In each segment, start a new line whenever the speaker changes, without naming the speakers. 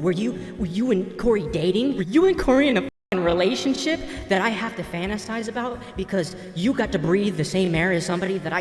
were you and Cory dating? Were you and Cory in a relationship that I have to fantasize about because you got to breathe the same air as somebody that I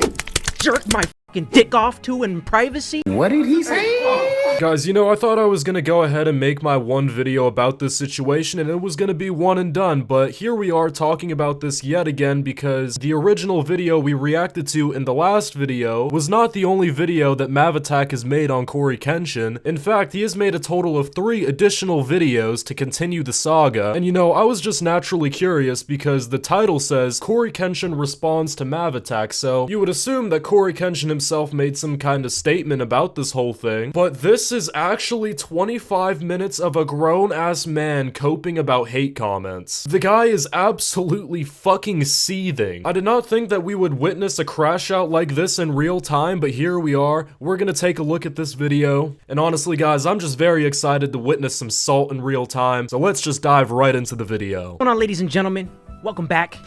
jerk my fucking dick off to in privacy?
What did he say?
Guys, you know, I thought I was gonna go ahead and make my one video about this situation and it was gonna be one and done, but here we are talking about this yet again because the original video we reacted to in the last video was not the only video that Mavitak has made on CoryxKenshin. In fact, he has made a total of 3 additional videos to continue the saga, and you know, I was just naturally curious because the title says CoryxKenshin responds to Mavitak, so you would assume that CoryxKenshin himself made some kind of statement about this whole thing, but this is actually 25 minutes of a grown-ass man coping about hate comments. The guy is absolutely fucking seething. I did not think that we would witness a crash out like this in real time, but here we are. We're gonna take a look at this video, and honestly guys, I'm just very excited to witness some salt in real time, so let's just dive right into the video.
What's going on, ladies and gentlemen? Welcome back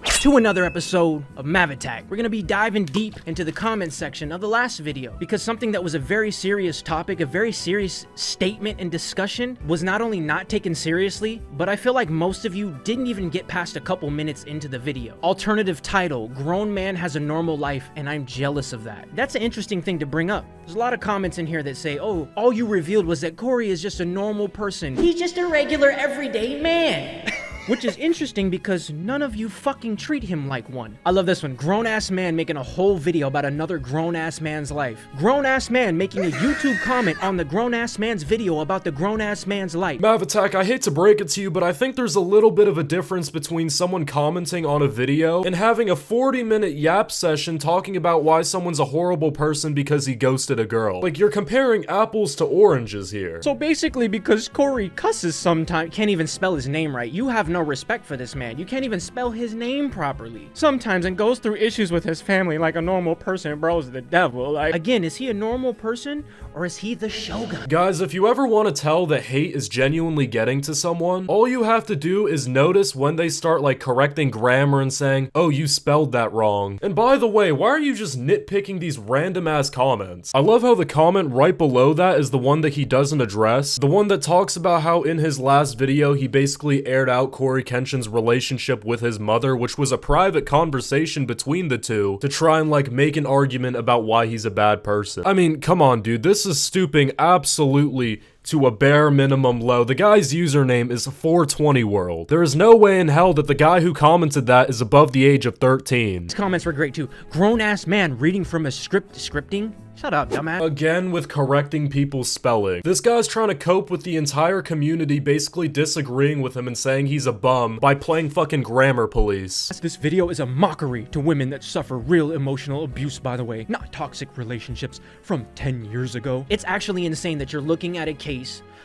to another episode of Mavitak. We're gonna be diving deep into the comment section of the last video because something that was a very serious topic, a very serious statement and discussion was not only not taken seriously, but I feel like most of you didn't even get past a couple minutes into the video. Alternative title, grown man has a normal life and I'm jealous of that. That's an interesting thing to bring up. There's a lot of comments in here that say, oh, all you revealed was that Cory is just a normal person. He's just a regular everyday man. Which is interesting because none of you fucking treat him like one. I love this one. Grown-ass man making a whole video about another grown-ass man's life. Grown-ass man making a YouTube comment on the grown-ass man's video about the grown-ass man's life.
Mavitak, I hate to break it to you, but I think there's a little bit of a difference between someone commenting on a video and having a 40-minute yap session talking about why someone's a horrible person because he ghosted a girl. Like, you're comparing apples to oranges here.
So basically, because Cory cusses sometimes, can't even spell his name right, you have no respect for this man. You can't even spell his name properly sometimes and goes through issues with his family like a normal person. Bro's the devil. Like, again, is he a normal person or is he the Shogun?
Guys, if you ever want to tell that hate is genuinely getting to someone, all you have to do is notice when they start like correcting grammar and saying, oh, you spelled that wrong. And by the way, why are you just nitpicking these random ass comments? I love how the comment right below that is the one that he doesn't address. The one that talks about how in his last video he basically aired out CoryxKenshin's relationship with his mother, which was a private conversation between the two to try and like make an argument about why he's a bad person. I mean, come on dude, this is stooping absolutely to a bare minimum low. The guy's username is 420world. There is no way in hell that the guy who commented that is above the age of 13.
His comments were great too. Grown-ass man reading from a scripting? Shut up, dumbass.
Again with correcting people's spelling. This guy's trying to cope with the entire community basically disagreeing with him and saying he's a bum by playing fucking grammar police.
This video is a mockery to women that suffer real emotional abuse, by the way, not toxic relationships from 10 years ago. It's actually insane that you're looking at a case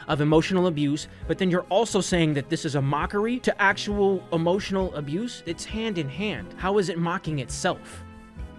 of emotional abuse, but then you're also saying that this is a mockery to actual emotional abuse. It's hand in hand. How is it mocking itself?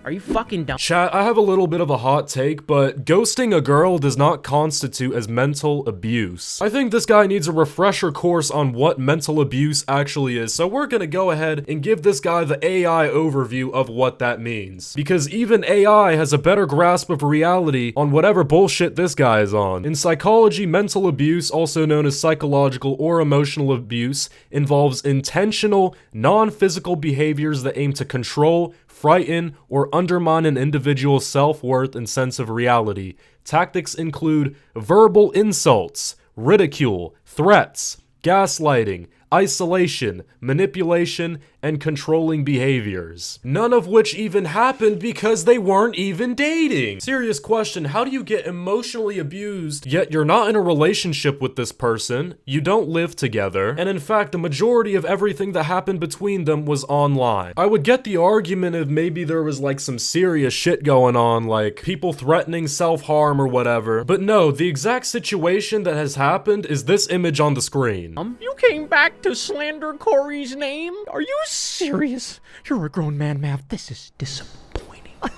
Are you fucking dumb?
Chat, I have a little bit of a hot take, but ghosting a girl does not constitute as mental abuse. I think this guy needs a refresher course on what mental abuse actually is, so we're gonna go ahead and give this guy the AI overview of what that means. Because even AI has a better grasp of reality on whatever bullshit this guy is on. In psychology, mental abuse, also known as psychological or emotional abuse, involves intentional, non-physical behaviors that aim to control, frighten, or undermine an individual's self-worth and sense of reality. Tactics include verbal insults, ridicule, threats, gaslighting, isolation, manipulation, and controlling behaviors. None of which even happened because they weren't even dating. Serious question, how do you get emotionally abused, yet you're not in a relationship with this person, you don't live together, and in fact, the majority of everything that happened between them was online? I would get the argument if maybe there was like some serious shit going on, like people threatening self-harm or whatever, but no, the exact situation that has happened is this image on the screen.
You came back to slander Cory's name? Are you serious? You're a grown man, Mav. This is disappointing. A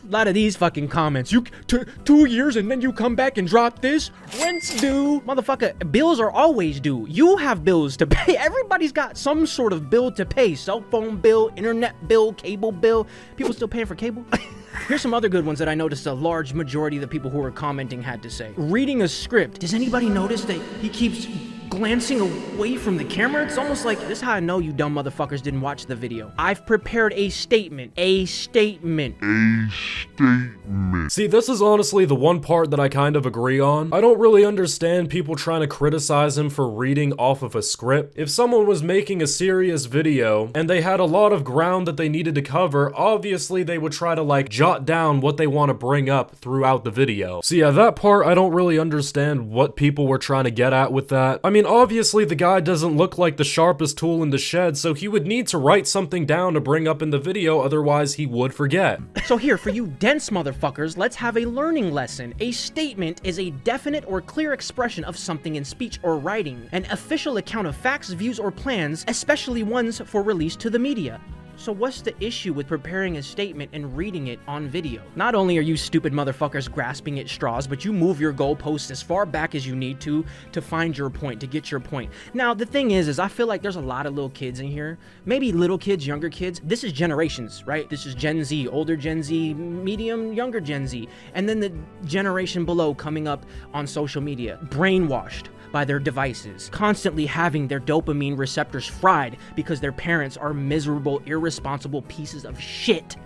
lot of these fucking comments. You 2 years and then you come back and drop this? Rent's due. Motherfucker, bills are always due. You have bills to pay. Everybody's got some sort of bill to pay. Cell phone bill, internet bill, cable bill. People still paying for cable? Here's some other good ones that I noticed a large majority of the people who were commenting had to say. Reading a script. Does anybody notice that he keeps glancing away from the camera? It's almost like, this is how I know you dumb motherfuckers didn't watch the video. I've prepared a statement. A statement.
See, this is honestly the one part that I kind of agree on. I don't really understand people trying to criticize him for reading off of a script. If someone was making a serious video and they had a lot of ground that they needed to cover, obviously they would try to like jot down what they want to bring up throughout the video. So yeah, that part I don't really understand what people were trying to get at with that. I mean, obviously the guy doesn't look like the sharpest tool in the shed, so he would need to write something down to bring up in the video, otherwise he would forget.
So here, for you dense motherfuckers, let's have a learning lesson. A statement is a definite or clear expression of something in speech or writing, an official account of facts, views, or plans, especially ones for release to the media. So what's the issue with preparing a statement and reading it on video? Not only are you stupid motherfuckers grasping at straws, but you move your goalposts as far back as you need to find your point, to get your point. Now, the thing is I feel like there's a lot of little kids in here. Maybe little kids, younger kids. This is generations, right? This is Gen Z, older Gen Z, medium, younger Gen Z. And then the generation below coming up on social media, brainwashed by their devices, constantly having their dopamine receptors fried because their parents are miserable, irresponsible pieces of shit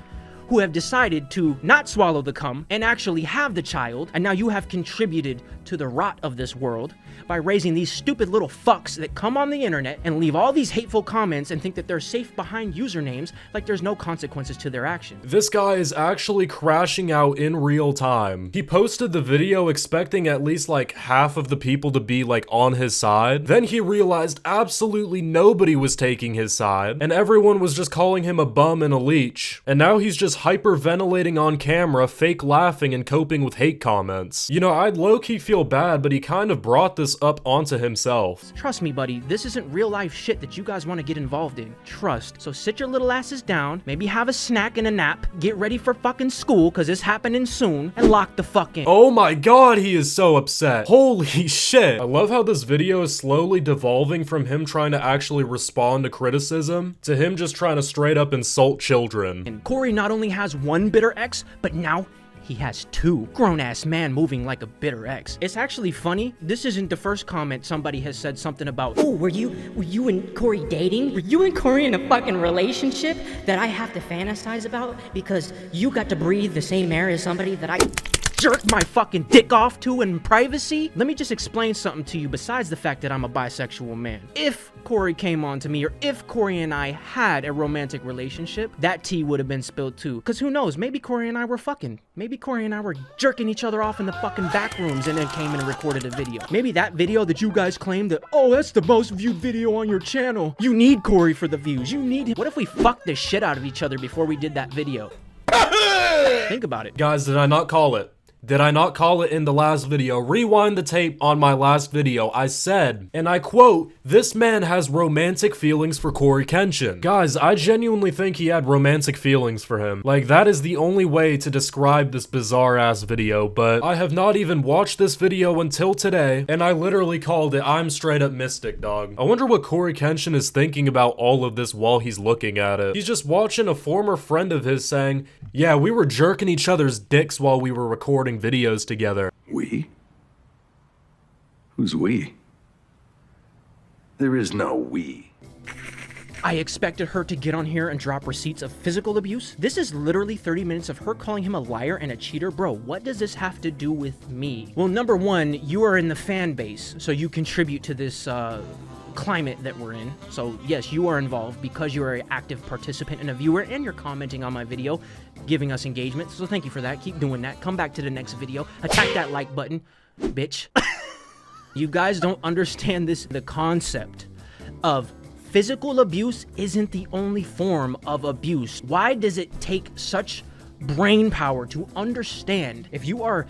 who have decided to not swallow the cum and actually have the child, and now you have contributed to the rot of this world by raising these stupid little fucks that come on the internet and leave all these hateful comments and think that they're safe behind usernames like there's no consequences to their actions.
This guy is actually crashing out in real time. He posted the video expecting at least like half of the people to be like on his side. Then he realized absolutely nobody was taking his side and everyone was just calling him a bum and a leech. And now he's just hyperventilating on camera, fake laughing and coping with hate comments. You know, I'd low-key feel bad, but he kind of brought this up onto himself.
Trust me, buddy, this isn't real life shit that you guys want to get involved in. Trust. So sit your little asses down, maybe have a snack and a nap, get ready for fucking school, cause it's happening soon, and lock the fuck in.
Oh my god, he is so upset. Holy shit. I love how this video is slowly devolving from him trying to actually respond to criticism to him just trying to straight up insult children.
And Cory not only has one bitter ex, but now he has two. Grown-ass man moving like a bitter ex. It's actually funny. This isn't the first comment somebody has said something about,
oh, were you and Cory dating? Were you and Cory in a fucking relationship that I have to fantasize about because you got to breathe the same air as somebody that I
jerk my fucking dick off to in privacy? Let me just explain something to you besides the fact that I'm a bisexual man. If Cory came on to me, or if Cory and I had a romantic relationship, that tea would have been spilled too. Cause who knows, maybe Cory and I were fucking. Maybe Cory and I were jerking each other off in the fucking back rooms and then came in and recorded a video. Maybe that video that you guys claim that, oh, that's the most viewed video on your channel. You need Cory for the views. You need him. What if we fucked the shit out of each other before we did that video? Think about it.
Guys, did I not call it? Did I not call it in the last video? Rewind the tape on my last video. I said, and I quote, this man has romantic feelings for CoryxKenshin. Guys, I genuinely think he had romantic feelings for him. Like, that is the only way to describe this bizarre ass video, but I have not even watched this video until today, and I literally called it, I'm straight up mystic, dog. I wonder what CoryxKenshin is thinking about all of this while he's looking at it. He's just watching a former friend of his saying, yeah, we were jerking each other's dicks while we were recording videos together.
We? Who's we? There is no we.
I expected her to get on here and drop receipts of physical abuse. This is literally 30 minutes of her calling him a liar and a cheater. Bro, what does this have to do with me? Well, number one, you are in the fan base, so you contribute to this climate that we're in. So yes, you are involved because you are an active participant and a viewer, and you're commenting on my video, giving us engagement. So thank you for that. Keep doing that. Come back to the next video. Attack that like button, bitch. You guys don't understand this. The concept of physical abuse isn't the only form of abuse. Why does it take such brain power to understand if you are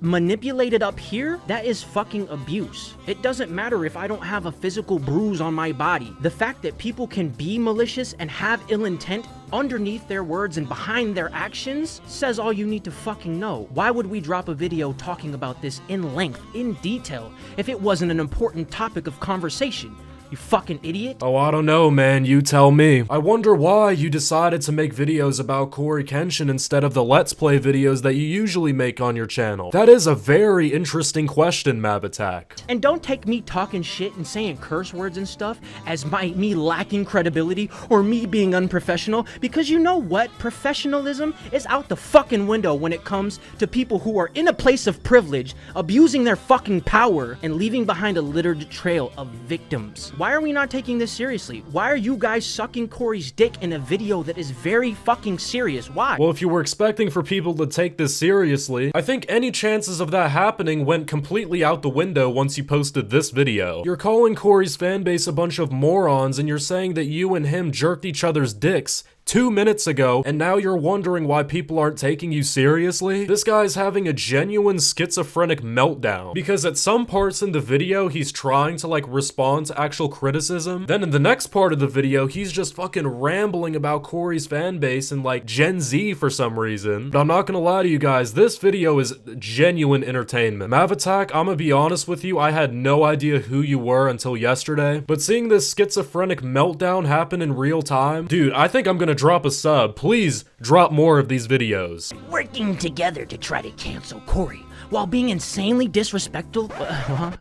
manipulated up here, that is fucking abuse. It doesn't matter if I don't have a physical bruise on my body. The fact that people can be malicious and have ill intent underneath their words and behind their actions says all you need to fucking know. Why would we drop a video talking about this in length, in detail, if it wasn't an important topic of conversation? you fucking idiot?
Oh, I don't know, man. You tell me. I wonder why you decided to make videos about CoryxKenshin instead of the Let's Play videos that you usually make on your channel. That is a very interesting question, Mavitak.
And don't take me talking shit and saying curse words and stuff as me lacking credibility or me being unprofessional, because you know what? Professionalism is out the fucking window when it comes to people who are in a place of privilege, abusing their fucking power, and leaving behind a littered trail of victims. Why are we not taking this seriously? Why are you guys sucking Cory's dick in a video that is very fucking serious? Why?
Well, if you were expecting for people to take this seriously, I think any chances of that happening went completely out the window once you posted this video. You're calling Cory's fanbase a bunch of morons, and you're saying that you and him jerked each other's dicks 2 minutes ago, and now you're wondering why people aren't taking you seriously? This guy's having a genuine schizophrenic meltdown, because at some parts in the video, he's trying to like respond to actual criticism. Then in the next part of the video, he's just fucking rambling about Cory's fanbase and like Gen Z for some reason. But I'm not gonna lie to you guys, this video is genuine entertainment. Mavitak, I'm gonna be honest with you, I had no idea who you were until yesterday, but seeing this schizophrenic meltdown happen in real time, dude, I think I'm gonna drop a sub. Please drop more of these videos.
Working together to try to cancel Cory while being insanely disrespectful. I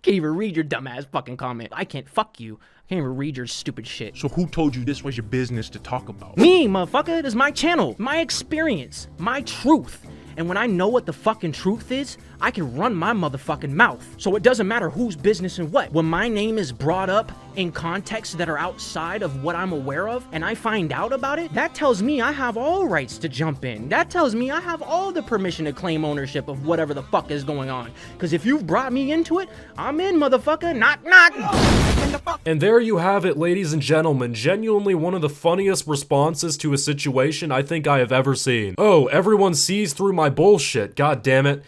can't even read your dumbass fucking comment. I can't. Fuck you. I can't even read your stupid shit.
So who told you this was your business to talk about?
Me, motherfucker. It is my channel, my experience, my truth. And when I know what the fucking truth is, I can run my motherfucking mouth. So it doesn't matter whose business and what. When my name is brought up in contexts that are outside of what I'm aware of, and I find out about it, that tells me I have all rights to jump in. That tells me I have all the permission to claim ownership of whatever the fuck is going on. Because if you've brought me into it, I'm in, motherfucker. Knock, knock.
And there you have it, ladies and gentlemen. Genuinely one of the funniest responses to a situation I think I have ever seen. Oh, everyone sees through my bullshit. God damn it.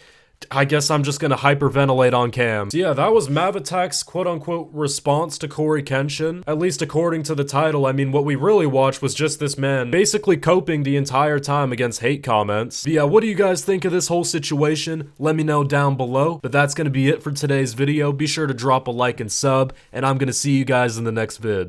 I guess I'm just gonna hyperventilate on cam. So yeah, that was Mavitak's quote-unquote response to CoryxKenshin. At least according to the title. I mean, what we really watched was just this man basically coping the entire time against hate comments. But yeah, what do you guys think of this whole situation? Let me know down below. But that's gonna be it for today's video. Be sure to drop a like and sub, and I'm gonna see you guys in the next vid.